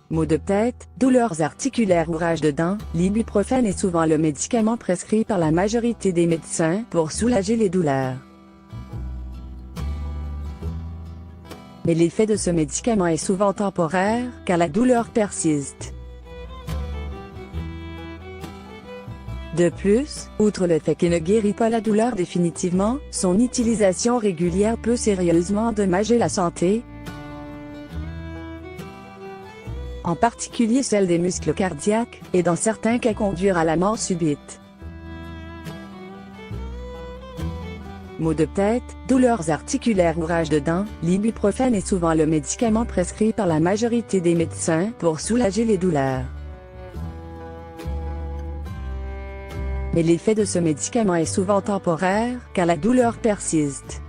Maux de tête, douleurs articulaires ou rage de dents, l'ibuprofène est souvent le médicament prescrit par la majorité des médecins pour soulager les douleurs. Mais l'effet de ce médicament est souvent temporaire, car la douleur persiste. De plus, outre le fait qu'il ne guérit pas la douleur définitivement, son utilisation régulière peut sérieusement endommager la santé, en particulier celle des muscles cardiaques, et dans certains cas conduire à la mort subite. Maux de tête, douleurs articulaires ou rage de dents, l'ibuprofène est souvent le médicament prescrit par la majorité des médecins pour soulager les douleurs. Mais l'effet de ce médicament est souvent temporaire, car la douleur persiste.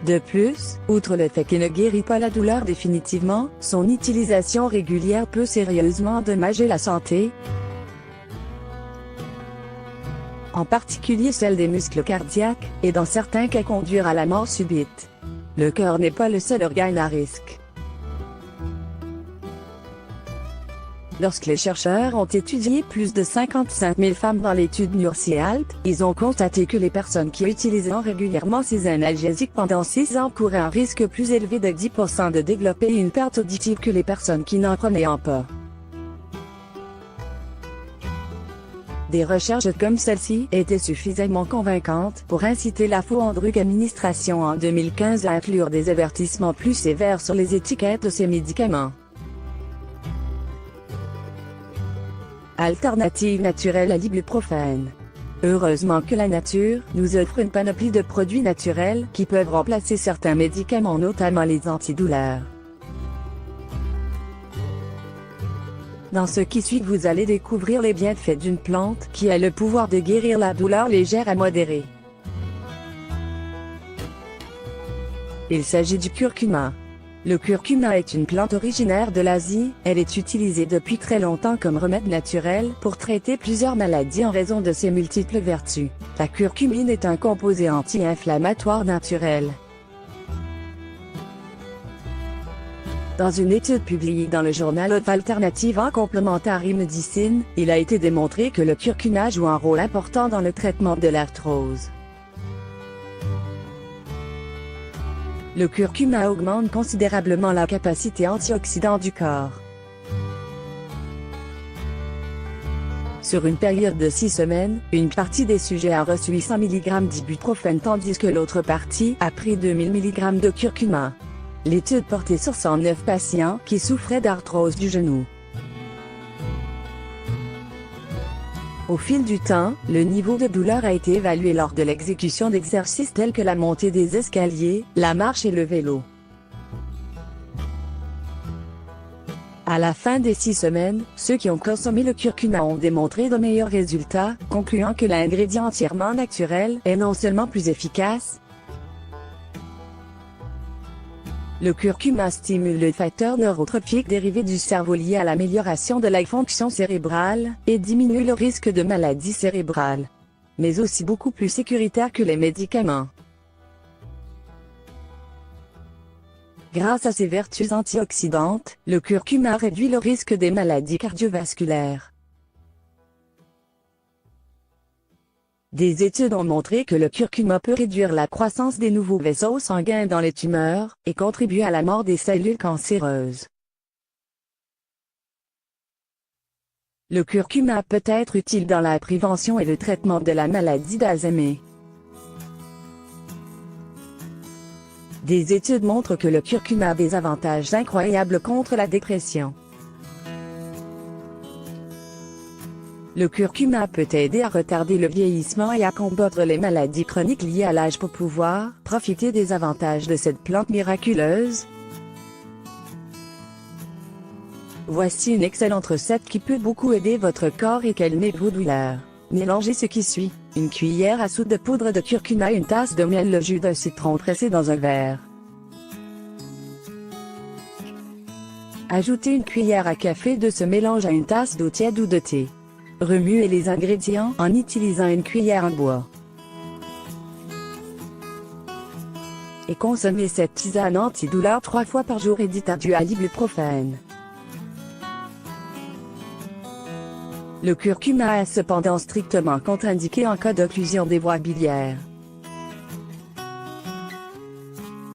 De plus, outre le fait qu'il ne guérit pas la douleur définitivement, son utilisation régulière peut sérieusement endommager la santé, en particulier celle des muscles cardiaques, et dans certains cas conduire à la mort subite. Le cœur n'est pas le seul organe à risque. Lorsque les chercheurs ont étudié plus de 55 000 femmes dans l'étude NURSI-ALT, ils ont constaté que les personnes qui utilisaient régulièrement ces analgésiques pendant 6 ans couraient un risque plus élevé de 10% de développer une perte auditive que les personnes qui n'en prenaient pas. Des recherches comme celle-ci étaient suffisamment convaincantes pour inciter la Food and Drug Administration en 2015 à inclure des avertissements plus sévères sur les étiquettes de ces médicaments. Alternative naturelle à l'ibuprofène. Heureusement que la nature nous offre une panoplie de produits naturels qui peuvent remplacer certains médicaments, notamment les antidouleurs. Dans ce qui suit, vous allez découvrir les bienfaits d'une plante qui a le pouvoir de guérir la douleur légère à modérée. Il s'agit du curcuma. Le curcuma est une plante originaire de l'Asie, elle est utilisée depuis très longtemps comme remède naturel pour traiter plusieurs maladies en raison de ses multiples vertus. La curcumine est un composé anti-inflammatoire naturel. Dans une étude publiée dans le journal of Alternative and Complementary Medicine, il a été démontré que le curcuma joue un rôle important dans le traitement de l'arthrose. Le curcuma augmente considérablement la capacité antioxydante du corps. Sur une période de 6 semaines, une partie des sujets a reçu 800 mg d'ibuprofène tandis que l'autre partie a pris 2000 mg de curcuma. L'étude portait sur 109 patients qui souffraient d'arthrose du genou. Au fil du temps, le niveau de douleur a été évalué lors de l'exécution d'exercices tels que la montée des escaliers, la marche et le vélo. À la fin des 6 semaines, ceux qui ont consommé le curcuma ont démontré de meilleurs résultats, concluant que l'ingrédient entièrement naturel est non seulement plus efficace. Le curcuma stimule le facteur neurotropique dérivé du cerveau lié à l'amélioration de la fonction cérébrale, et diminue le risque de maladie cérébrale. Mais aussi beaucoup plus sécuritaire que les médicaments. Grâce à ses vertus antioxydantes, le curcuma réduit le risque des maladies cardiovasculaires. Des études ont montré que le curcuma peut réduire la croissance des nouveaux vaisseaux sanguins dans les tumeurs, et contribuer à la mort des cellules cancéreuses. Le curcuma peut être utile dans la prévention et le traitement de la maladie d'Alzheimer. Des études montrent que le curcuma a des avantages incroyables contre la dépression. Le curcuma peut aider à retarder le vieillissement et à combattre les maladies chroniques liées à l'âge pour pouvoir profiter des avantages de cette plante miraculeuse. Voici une excellente recette qui peut beaucoup aider votre corps et calmer vos douleurs. Mélangez ce qui suit: une cuillère à soupe de poudre de curcuma, une tasse de miel, le jus d'un citron pressé dans un verre. Ajoutez une cuillère à café de ce mélange à une tasse d'eau tiède ou de thé. Remuez les ingrédients en utilisant une cuillère en bois. et consommer cette tisane antidouleur 3 fois par jour et dit adieu à l'ibuprofène. Le curcuma est cependant strictement contre-indiqué en cas d'occlusion des voies biliaires.